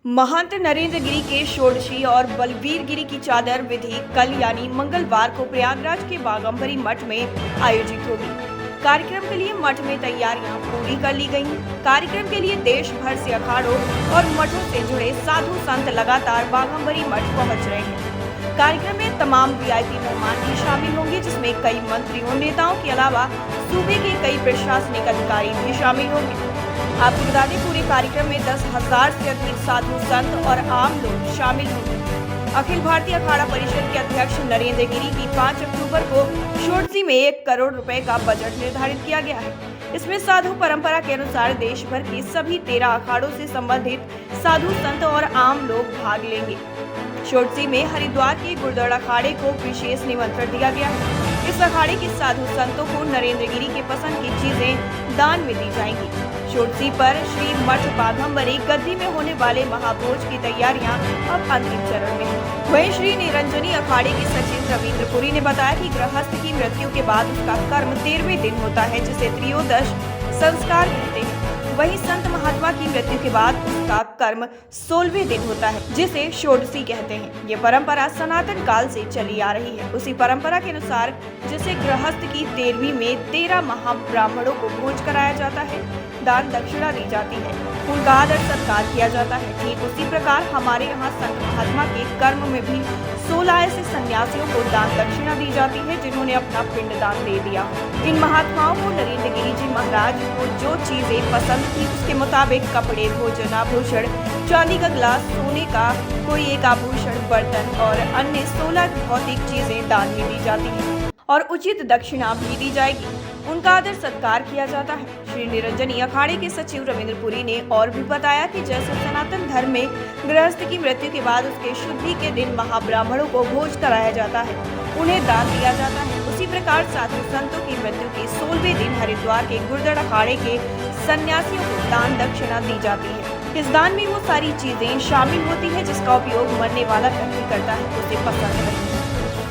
महंत नरेंद्र गिरी के षोडशी और बलवीर गिरी की चादर विधि कल यानी मंगलवार को प्रयागराज के बाघंबरी मठ में आयोजित होगी। कार्यक्रम के लिए मठ में तैयारियां पूरी कर ली गई। कार्यक्रम के लिए देश भर से अखाड़ों और मठों से जुड़े साधु संत लगातार बाघंबरी मठ पहुंच रहे हैं। कार्यक्रम में तमाम वीआईपी मेहमान भी शामिल होंगे, जिसमें कई मंत्रियों नेताओं के अलावा सूबे के कई प्रशासनिक अधिकारी भी शामिल होंगे। आपको बता दें, पूरे कार्यक्रम में 10,000 से अधिक साधु संत और आम लोग शामिल होंगे। अखिल भारतीय अखाड़ा परिषद के अध्यक्ष नरेंद्र गिरी की 5 अक्टूबर को षोडशी में 1 करोड़ रुपए का बजट निर्धारित किया गया है। इसमें साधु परंपरा के अनुसार देश भर के सभी 13 अखाड़ों से संबंधित साधु संत और आम लोग भाग लेंगे। षोडशी में हरिद्वार के गुरुद्वारा अखाड़े को विशेष निमंत्रण दिया गया है। इस अखाड़े के साधु संतों को नरेंद्र गिरी के पसंद की चीजें दान में दी जाएंगी। षोडशी पर श्री मठ बाघंबरी गद्दी में होने वाले महाभोज की तैयारियां अब अंतिम चरण में हैं। वहीं श्री निरंजनी अखाड़े के सचिव रविंद्रपुरी ने बताया कि गृहस्थ की मृत्यु के बाद उसका कर्म 13वें दिन होता है, जिसे त्रयोदश संस्कार कहते हैं। वहीं संत महात्मा की मृत्यु के बाद उसका कर्म 16वें दिन होता है, जिसे षोडशी कहते हैं। ये परंपरा सनातन काल से चली आ रही है। उसी परंपरा के अनुसार जैसे गृहस्थ की 13वीं में 13 महाब्राह्मणों को भोज कराया जाता है, दान दक्षिणा दी जाती है, उनका आदर सत्कार किया जाता है, ठीक उसी प्रकार हमारे यहाँ संत महात्मा के कर्म में भी 16 ऐसे सन्यासियों को दान दक्षिणा दी जाती है, जिन्होंने अपना पिंड दान दे दिया। इन महात्माओं को नरेंद्र गिरी जी महाराज को जो चीजें पसंद थी उसके मुताबिक कपड़े, भोजन, आभूषण, चांदी का गिलास, सोने का कोई एक आभूषण, बर्तन और अन्य 16 भौतिक चीजें दान में दी जाती है और उचित दक्षिणा भी दी जाएगी। उनका आदर सत्कार किया जाता है। श्री निरंजनी अखाड़े के सचिव रविंद्रपुरी ने और भी बताया कि जैसे सनातन धर्म में गृहस्थ की मृत्यु के बाद उसके शुद्धि के दिन महाब्राह्मणों को भोज कराया जाता है, उन्हें दान दिया जाता है, उसी प्रकार साधु संतों की मृत्यु के 16वें दिन हरिद्वार के गुरुद्वारा अखाड़े के सन्यासियों को दान दक्षिणा दी जाती है। इस दान में वो सारी चीजें शामिल होती है जिसका उपयोग मरने वाला व्यक्ति करता है, उसे पसंद नहीं।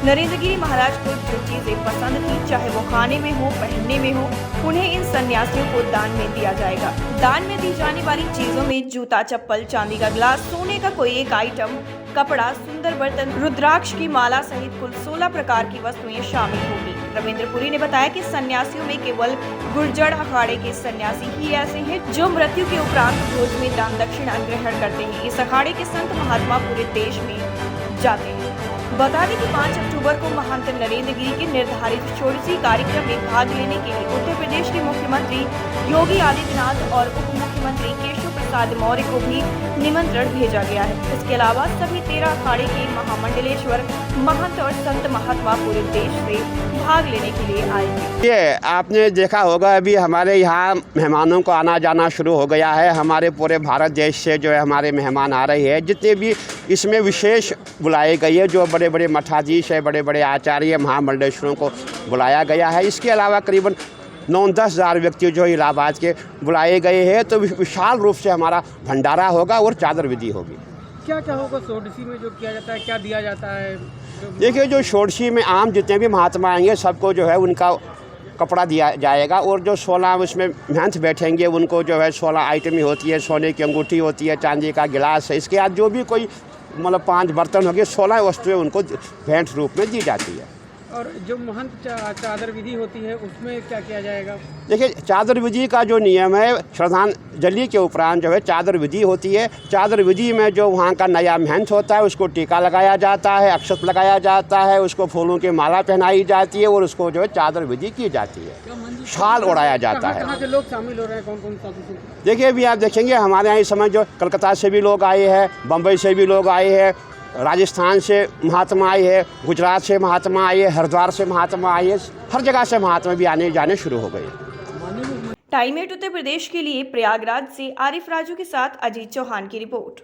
नरेंद्र गिरी महाराज को जो चीजें पसंद थी, चाहे वो खाने में हो, पहनने में हो, उन्हें इन सन्यासियों को दान में दिया जाएगा। दान में दी जाने वाली चीजों में जूता, चप्पल, चांदी का गिलास, सोने का कोई एक आइटम, कपड़ा, सुंदर बर्तन, रुद्राक्ष की माला सहित कुल 16 प्रकार की वस्तुएं शामिल होगी। रविंद्रपुरी ने बताया कि सन्यासियों में केवल गुर्जर अखाड़े के सन्यासी ही ऐसे हैं जो मृत्यु के उपरांत भोज में दान दक्षिणा ग्रहण करते हैं। इस अखाड़े के संत महात्मा पूरे देश में जाते हैं। बता दें कि 5 अक्टूबर को महंत नरेंद्र गिरी के निर्धारित षोडशी कार्यक्रम में भाग लेने के लिए उत्तर प्रदेश के मुख्यमंत्री योगी आदित्यनाथ और उप मुख्यमंत्री केशव प्रसाद मौर्य को भी निमंत्रण भेजा गया है। इसके अलावा सभी 13 अखाड़े के महामंडलेश्वर, महंत और संत महात्मा पूरे देश से भाग लेने के लिए आएंगे। ये आपने देखा होगा, अभी हमारे यहाँ मेहमानों को आना जाना शुरू हो गया है। हमारे पूरे भारत देश से जो है हमारे मेहमान आ रहे हैं। जितने भी इसमें विशेष बुलाए गए हैं, जो बड़े बड़े मठाधीश है, बड़े बड़े आचार्य, महामंडलेश्वरों को बुलाया गया है। इसके अलावा करीबन 9-10 हज़ार व्यक्ति जो इलाहाबाद के बुलाए गए हैं। तो विशाल रूप से हमारा भंडारा होगा और चादर विधि होगी। क्या क्या होगा षोडशी में जो किया जाता है, क्या दिया जाता है? देखिए, जो षोडशी में आम जितने भी महात्मा आएंगे सबको जो है उनका कपड़ा दिया जाएगा, और जो 16 उसमें महंत बैठेंगे उनको जो है 16 आइटम ही होती है। सोने की अंगूठी होती है, चांदी का गिलास है, इसके बाद जो भी कोई मतलब 5 बर्तन हो गए, 16 वस्तुएं उनको भेंट रूप में दी जाती है। और जो महंत चादर विधि होती है उसमें क्या किया जाएगा? देखिए, चादर विधि का जो नियम है, श्रद्धांजलि के उपरांत जो है चादर विधि होती है। चादर विधि में जो वहाँ का नया महंत होता है उसको टीका लगाया जाता है, अक्षत लगाया जाता है, उसको फूलों की माला पहनाई जाती है और उसको जो है चादर विधि की जाती है, शाल उड़ाया जाता है। कहाँ से लोग शामिल हो रहे हैं, कौन कौन साधु? देखिए, अभी आप देखेंगे हमारे यहाँ इस समय जो कलकत्ता से भी लोग आए हैं, बम्बई से भी लोग आए हैं, राजस्थान से महात्मा आए हैं, गुजरात से महात्मा आए हैं, हरिद्वार से महात्मा आए हैं, हर जगह से महात्मा भी आने जाने शुरू हो गए। टाइम 8 उत्तर प्रदेश के लिए प्रयागराज से आरिफ राजू के साथ अजीत चौहान की रिपोर्ट।